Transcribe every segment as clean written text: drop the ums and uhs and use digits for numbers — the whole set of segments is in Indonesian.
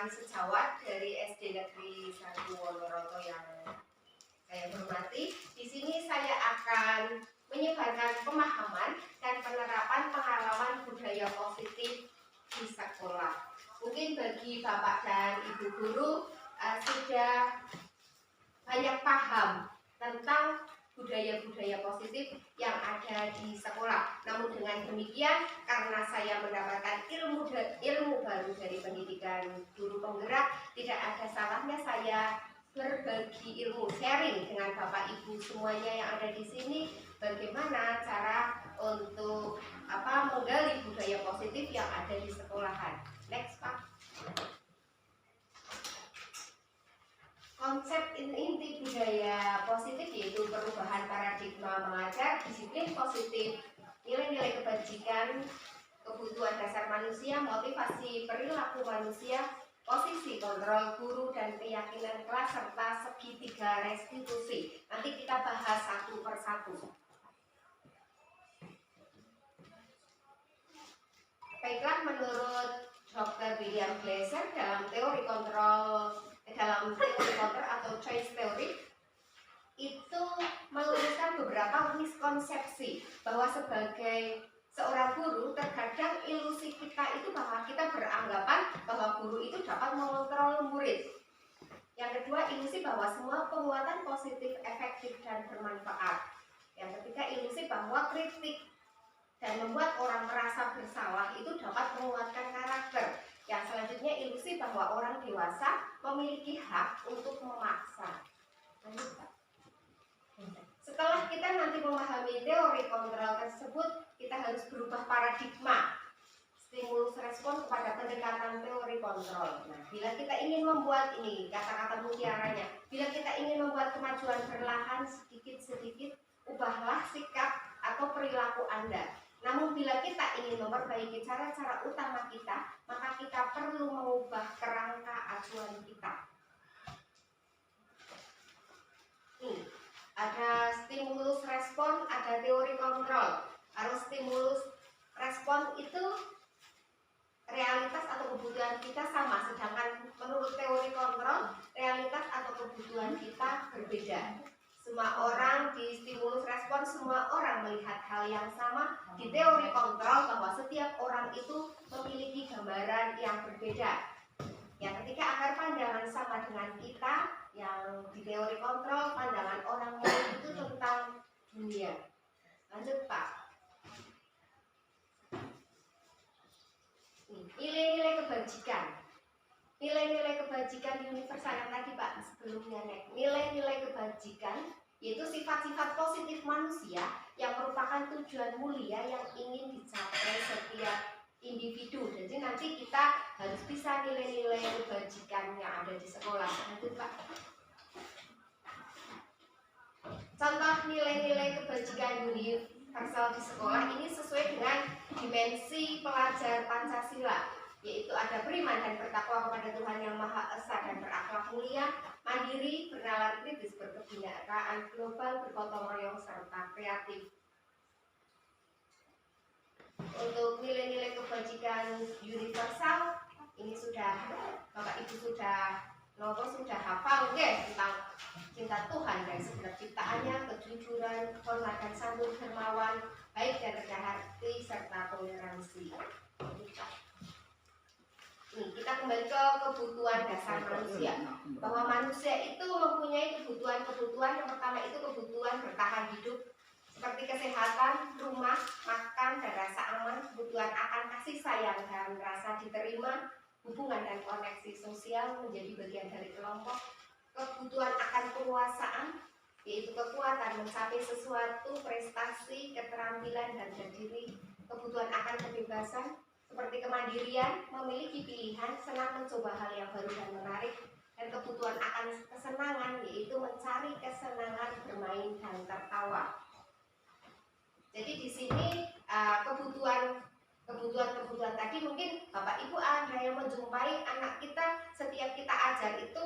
teman-teman sejawat dari SD Negeri 1 Wonoroto yang saya hormati. Di sini saya akan menyebarkan pemahaman dan penerapan pengalaman budaya positif di sekolah. Mungkin bagi Bapak dan Ibu guru sudah banyak paham tentang budaya-budaya positif yang ada di sekolah. Namun dengan demikian, karena saya mendapatkan ilmu baru dari pendidikan guru penggerak, tidak ada salahnya saya berbagi ilmu, sharing dengan Bapak Ibu semuanya yang ada di sini, bagaimana cara untuk menggali budaya positif yang ada di sekolahan. Next, Pak. Konsep inti budaya positif yaitu perubahan paradigma mengajar, disiplin positif, nilai-nilai kebajikan, kebutuhan dasar manusia, motivasi perilaku manusia, posisi kontrol guru dan keyakinan kelas, serta segitiga restitusi. Nanti kita bahas satu persatu. Baiklah, menurut Dr. William Glasser dalam teori kontrol atau choice theory itu meluruskan beberapa miskonsepsi bahwa sebagai seorang guru terkadang ilusi kita itu bahwa kita beranggapan bahwa guru itu dapat mengontrol murid. Yang kedua, ilusi bahwa semua penguatan positif, efektif dan bermanfaat. Yang ketiga, ilusi bahwa kritik dan membuat orang merasa bersalah itu dapat menguatkan karakter. Yang selanjutnya, ilusi bahwa orang dewasa memiliki hak untuk memaksa. Setelah kita nanti memahami teori kontrol tersebut, kita harus berubah paradigma stimulus respon kepada pendekatan teori kontrol. Nah, bila kita ingin membuat ini, kata-kata mutiaranya, bila kita ingin membuat kemajuan perlahan sedikit-sedikit, ubahlah sikap atau perilaku Anda. Namun bila kita ingin memperbaiki cara-cara utama kita, maka kita perlu mengubah kerangka acuan kita. Ada stimulus respon, ada teori kontrol. Harus stimulus respon itu realitas atau kebutuhan kita sama, sedangkan menurut teori kontrol, realitas atau kebutuhan kita berbeda. Semua orang di stimulus respon, semua orang melihat hal yang sama. Di teori kontrol bahwa setiap orang itu memiliki gambaran yang berbeda. Yang ketiga, agar pandangan sama dengan kita, yang di teori kontrol pandangan orang lain itu tentang dunia. Lanjut, Pak. Nilai-nilai kebajikan. Nilai-nilai kebajikan universal yang tadi Pak sebelumnya nilai-nilai kebajikan yaitu sifat-sifat positif manusia yang merupakan tujuan mulia yang ingin dicapai setiap individu. Jadi nanti kita harus bisa nilai-nilai kebajikan yang ada di sekolah. Nanti Pak. Contoh nilai-nilai kebajikan universal di sekolah ini sesuai dengan dimensi pelajar Pancasila, yaitu ada beriman dan bertakwa kepada Tuhan Yang Maha Esa dan berakhlak mulia, mandiri, bernalar kritis, berkebinekaan global, bergotong royong serta kreatif. Untuk nilai-nilai kebajikan universal ini sudah Bapak Ibu sudah hafal tentang cinta Tuhan dan segenap ciptaannya, kejujuran, kehormatan, santun, dermawan, baik dan rendah hati serta toleransi. Kita kembali ke kebutuhan dasar manusia, bahwa manusia itu mempunyai kebutuhan yang pertama itu kebutuhan bertahan hidup seperti kesehatan, rumah, makan dan rasa aman, kebutuhan akan kasih sayang dan rasa diterima, hubungan dan koneksi sosial menjadi bagian dari kelompok, kebutuhan akan penguasaan yaitu kekuatan mencapai sesuatu, prestasi, keterampilan dan diri, kebutuhan akan kebebasan seperti kemandirian, memiliki pilihan, senang mencoba hal yang baru dan menarik, dan kebutuhan akan kesenangan yaitu mencari kesenangan bermain dan tertawa. Jadi di sini kebutuhan tadi mungkin Bapak Ibu ada yang menjumpai anak kita setiap kita ajar itu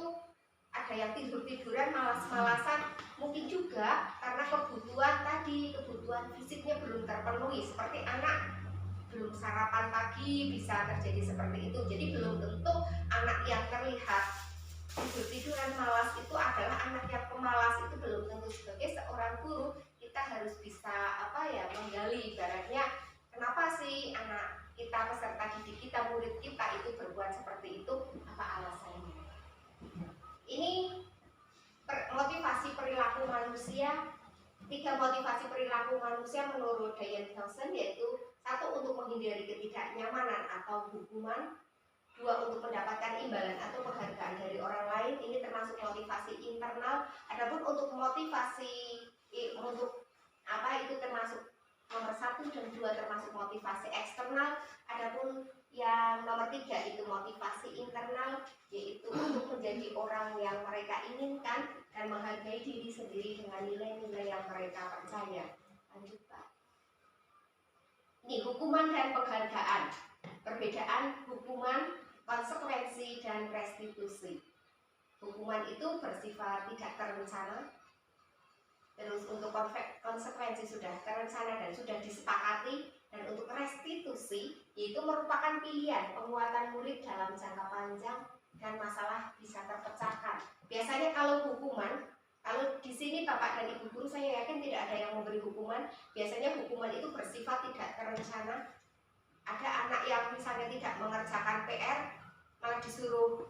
ada yang tidur-tiduran, malas-malasan, mungkin juga karena kebutuhan fisiknya belum terpenuhi, seperti anak belum sarapan pagi bisa terjadi seperti itu. Jadi belum tentu anak yang terlihat tidur-tiduran malas itu adalah anak yang pemalas. Itu belum tentu. Sebagai seorang guru kita harus bisa menggali ibaratnya kenapa sih anak kita, peserta didik kita, murid kita itu berbuat seperti itu, apa alasannya. Ini motivasi perilaku manusia. 3 motivasi perilaku manusia menurut Diane Felsen, yaitu 1 untuk menghindari ketidaknyamanan atau hukuman, 2 untuk mendapatkan imbalan atau penghargaan dari orang lain, ini termasuk motivasi internal. Adapun untuk motivasi itu termasuk nomor 1 dan 2 termasuk motivasi eksternal. Adapun yang nomor 3 itu motivasi internal, yaitu untuk menjadi orang yang mereka inginkan dan menghargai diri sendiri dengan nilai-nilai yang mereka percaya. Lanjut Pak. Ini hukuman dan penghargaan. Perbedaan hukuman, konsekuensi, dan restitusi. Hukuman itu bersifat tidak terencana. Terus untuk konsekuensi sudah terencana dan sudah disepakati. Dan untuk restitusi, yaitu merupakan pilihan penguatan murid dalam jangka panjang dan masalah bisa terpecahkan. Biasanya kalau hukuman, kalau di sini Bapak dan Ibu guru saya yakin tidak ada yang memberi hukuman. Biasanya hukuman itu bersifat tidak terencana. Ada anak yang misalnya tidak mengerjakan PR, malah disuruh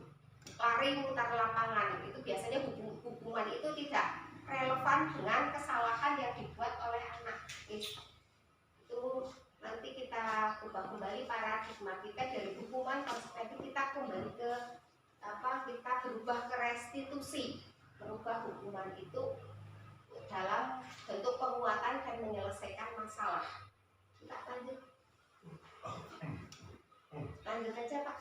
lari mutar lapangan. Itu biasanya hukuman itu tidak relevan dengan kesalahan yang dibuat oleh anak. Itu nanti kita ubah kembali paradigma kita dari hukuman konsekuensi, kita kembali ke kita berubah ke restitusi, merubah hukuman itu dalam bentuk penguatan dan menyelesaikan masalah. Kita lanjut aja Pak.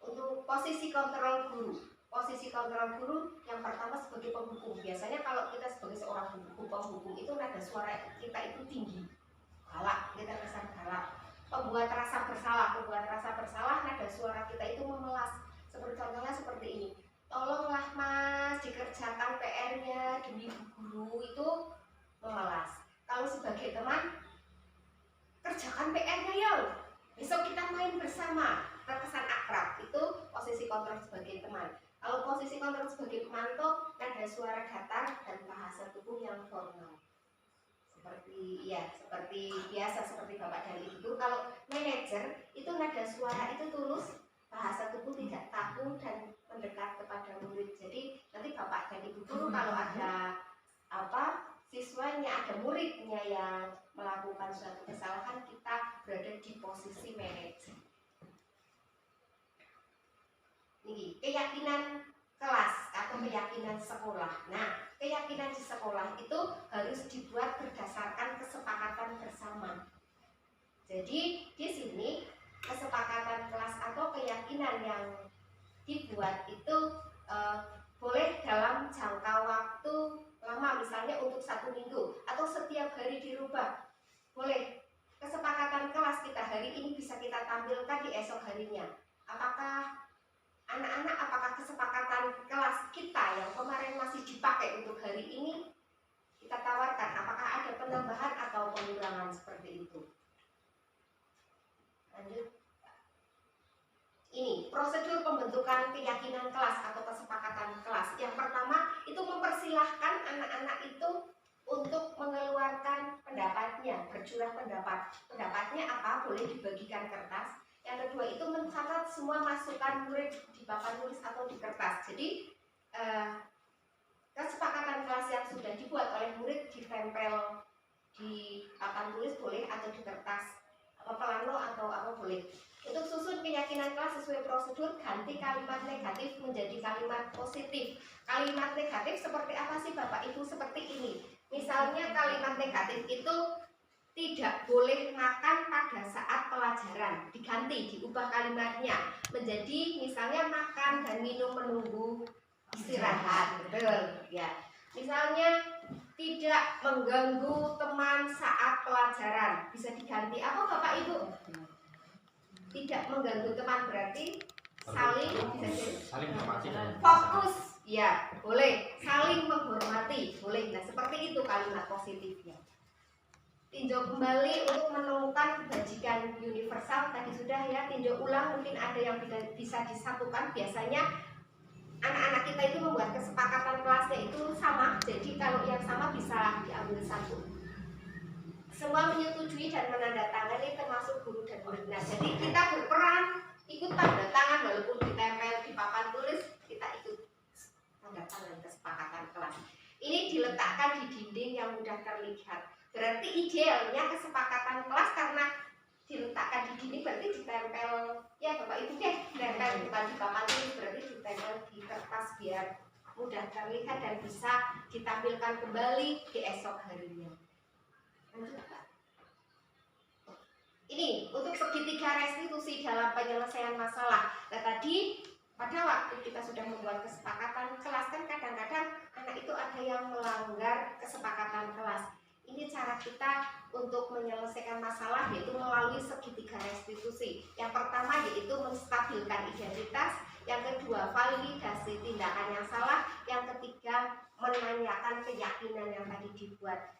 Untuk posisi kontrol guru. Posisi kontrol guru yang pertama sebagai penghukum. Biasanya kalau kita sebagai seorang penghukum itu nada suara kita itu tinggi, galak, kita kesan galak. Pembuat rasa bersalah, nada suara kita itu memelas. Seperti contohnya seperti ini. Tolonglah Mas, dikerjakan PR-nya demi guru, itu memelas. Kalau sebagai teman, kerjakan PR-nya ya, besok kita main bersama, terkesan akrab. Itu posisi kontrol sebagai teman. Kalau posisi kontrol sebagai pemantau, nada suara datar dan bahasa tubuh yang formal. Seperti biasa, seperti Bapak dan Ibu. Kalau manajer itu nada suara itu tulus, bahasa tubuh tidak kaku dan mendekat kepada murid. Jadi nanti Bapak dan Ibu guru kalau ada siswanya, ada muridnya yang melakukan suatu kesalahan, kita berada di posisi manajer. Ini keyakinan kelas atau keyakinan sekolah. Nah, keyakinan di sekolah itu harus dibuat berdasarkan kesepakatan bersama. Jadi di sini kesepakatan kelas atau keyakinan yang dibuat itu boleh dalam jangka waktu lama, misalnya untuk 1 minggu atau setiap hari dirubah. Boleh. Kesepakatan kelas kita hari ini bisa kita tampilkan di esok harinya. Apakah kesepakatan kelas kita yang kemarin masih dipakai untuk hari ini kita tawarkan, apakah ada penambahan atau pengurangan seperti itu. Lanjut. Ini prosedur pembentukan keyakinan kelas atau kesepakatan kelas. Yang pertama itu mempersilahkan anak-anak itu untuk mengeluarkan pendapatnya, bercurah pendapat. Pendapatnya apa? Boleh dibagikan kertas. Yang kedua itu mencatat semua masukan murid di papan tulis atau di kertas. Jadi kesepakatan kelas yang sudah dibuat oleh murid ditempel di papan tulis boleh, atau di kertas plano atau apa boleh. Untuk susun keyakinan kelas sesuai prosedur, ganti kalimat negatif menjadi kalimat positif. Kalimat negatif seperti apa sih Bapak Ibu? Seperti ini. Misalnya kalimat negatif itu tidak boleh makan pada saat pelajaran, diganti, diubah kalimatnya menjadi misalnya makan dan minum menunggu istirahat, betul ya. Misalnya tidak mengganggu teman saat pelajaran, bisa diganti apa Bapak Ibu? Tidak mengganggu teman berarti saling menghormati. Fokus, ya boleh. Saling menghormati, boleh. Nah seperti itu kalimat positifnya. tinjau kembali untuk menemukan kebajikan universal. Tadi sudah ya, tinjau ulang mungkin ada yang bisa disatukan. Biasanya anak-anak kita itu membuat kesepakatan kelasnya itu sama, jadi kalau yang sama bisa diambil satu. Semua menyetujui dan menandatangani termasuk guru dan murid. Nah, jadi kita berperan ikut tanda tangan walaupun ditempel di papan tulis, kita ikut tanda tangan kesepakatan kelas. Ini diletakkan di dinding yang mudah terlihat. Berarti idealnya kesepakatan kelas karena diletakkan di dinding berarti ditempel ya Bapak Ibu deh, ditempel bukan di papan tulis, berarti ditempel di kertas biar mudah terlihat dan bisa ditampilkan kembali di esok harinya. Lanjut Pak. Ini untuk segitiga restitusi dalam penyelesaian masalah. Nah tadi pada waktu kita sudah membuat kesepakatan kelas kan kadang-kadang anak itu ada yang melanggar kesepakatan kelas. Ini cara kita untuk menyelesaikan masalah yaitu melalui segitiga restitusi. Yang pertama yaitu menstabilkan identitas, yang kedua validasi tindakan yang salah, yang ketiga menanyakan keyakinan yang tadi dibuat.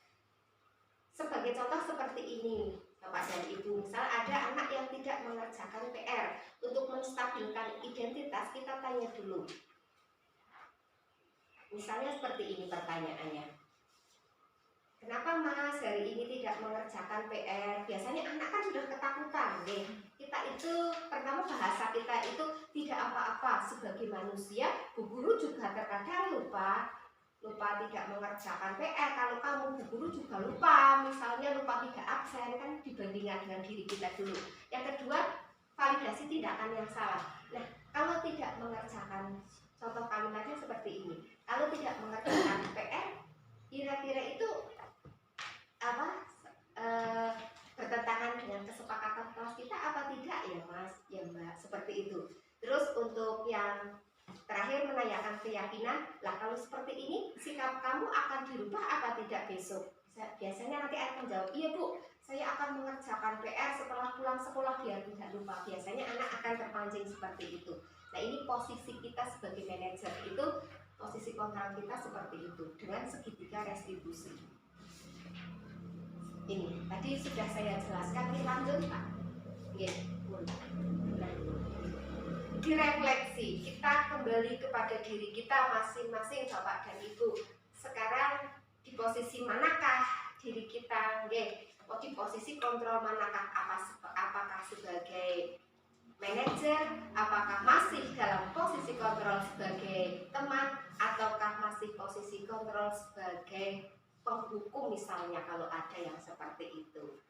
Sebagai contoh seperti ini Bapak dan Ibu, misal ada anak yang tidak mengerjakan PR. Untuk menstabilkan identitas kita tanya dulu. Misalnya seperti ini pertanyaannya, kenapa Mas hari ini tidak mengerjakan PR? Biasanya anak kan sudah ketakutan deh. Kita itu pertama bahasa kita itu tidak apa-apa. Sebagai manusia, Bu Guru juga terkadang lupa tidak mengerjakan PR. Kalau kamu Bu Guru juga lupa, misalnya lupa tidak absen, kan dibandingkan dengan diri kita dulu. Yang kedua, validasi tindakan yang salah. Nah, kalau tidak mengerjakan, contoh kalimatnya seperti ini, kalau tidak mengerjakan PR, kira-kira itu apa bertentangan dengan kesepakatan kelas kita apa tidak ya Mas, ya Mbak, seperti itu. Terus untuk yang terakhir menanyakan keyakinan, lah kalau seperti ini sikap kamu akan dirubah apa tidak besok? Biasanya nanti akan menjawab, iya Bu, saya akan mengerjakan PR setelah pulang sekolah biar tidak lupa. Biasanya anak akan terpancing seperti itu. Nah ini posisi kita sebagai manajer itu, posisi kontrol kita seperti itu dengan segitiga restitusi. Ini tadi sudah saya jelaskan, ini lanjut Pak. Direfleksi, kita kembali kepada diri kita masing-masing Bapak dan Ibu. Sekarang di posisi manakah diri kita? Di posisi kontrol manakah? Apakah sebagai manajer? Apakah masih dalam posisi kontrol sebagai teman? Ataukah masih posisi kontrol sebagai penghukum misalnya kalau ada yang seperti itu?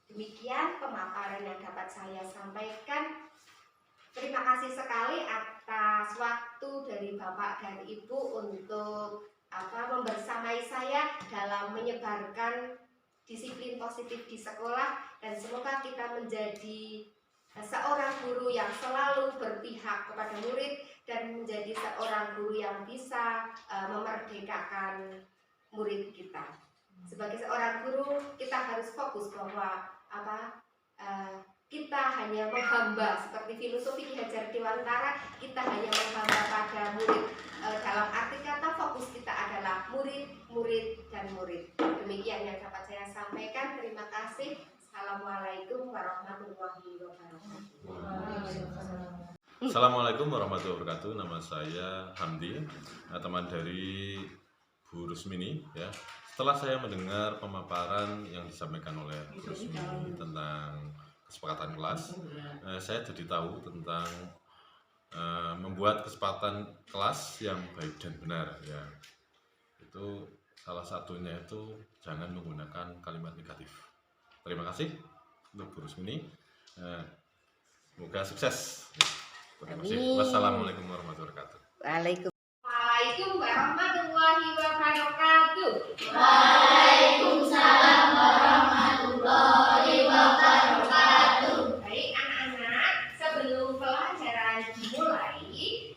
Demikian pemaparan yang dapat saya sampaikan. Terima kasih sekali atas waktu dari Bapak dan Ibu untuk membersamai saya dalam menyebarkan disiplin positif di sekolah, dan semoga kita menjadi seorang guru yang selalu berpihak kepada murid dan menjadi seorang guru yang bisa memerdekakan murid kita. Sebagai seorang guru kita harus fokus bahwa kita hanya menghamba, seperti filosofi Ki Hajar Dewantara, kita hanya menghamba pada murid. Dalam arti kata fokus kita adalah murid, murid, dan murid. Demikian yang dapat saya sampaikan. Terima kasih. Assalamualaikum warahmatullahi wabarakatuh. Assalamualaikum warahmatullahi wabarakatuh. Nama saya Hamdi, teman dari Bu Rusmini. Ya. Setelah saya mendengar pemaparan yang disampaikan oleh Bu Rusmini tentang kesepakatan kelas, saya jadi tahu tentang membuat kesepakatan kelas yang baik dan benar. Ya. Itu salah satunya itu jangan menggunakan kalimat negatif. Terima kasih untuk Bu Rusmini. Semoga sukses. Terima kasih. Wassalamualaikum warahmatullahi wabarakatuh. Waalaikumsalam warahmatullahi wabarakatuh. Waalaikumsalam warahmatullahi wabarakatuh. Baik anak-anak, sebelum pelajaran dimulai,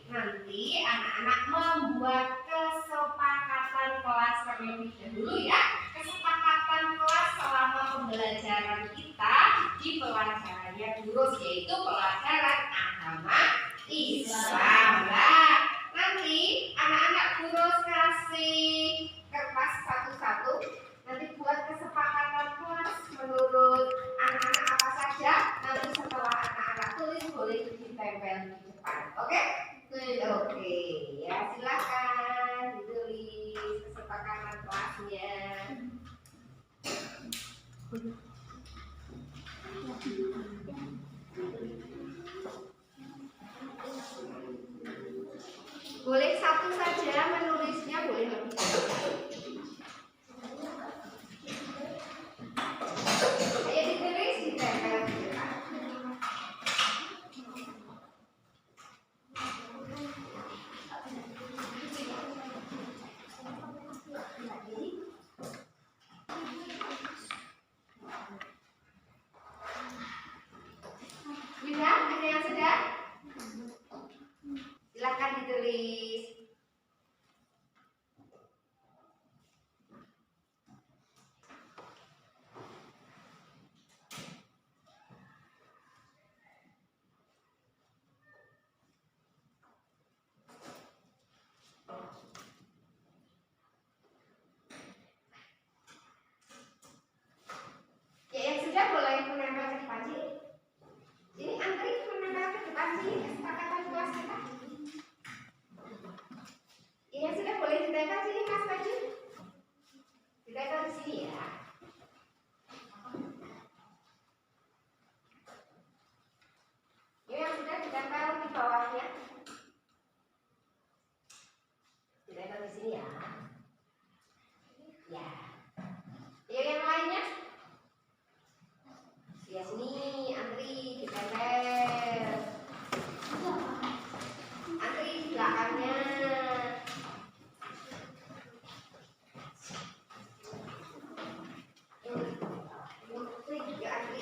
nanti anak-anak membuat kesepakatan kelas terlebih dahulu ya. Kesepakatan kelas selama pembelajaran kita di pelajarannya Durus, yaitu pelajaran agama Islam. Nah, nanti anak-anak Durus kasih kertas satu-satu, nanti buat kesepakatan boleh ditempel di depan. Oke? Oke, ya silakan ditulis kesepakatan kelasnya. Boleh satu saja menulisnya, boleh lebih dari satu. Ayo ditulis, ditempel di depan. Sudah? Ada yang sudah? Silakan ditulis. Ya, yang sudah boleh menempel ke depan sini. Ini antri menempel ke depan sini kesepakatan kelas kita. Ya, yang sudah boleh ditempel sini Mas Maju. Ditempel di sini ya. Ya, yang sudah ditempel di bawahnya. Ditempel di sini ya. Ya. Ya, yang lainnya. Ya, sini antri ditempel. Antri di belakangnya. Antri juga antri.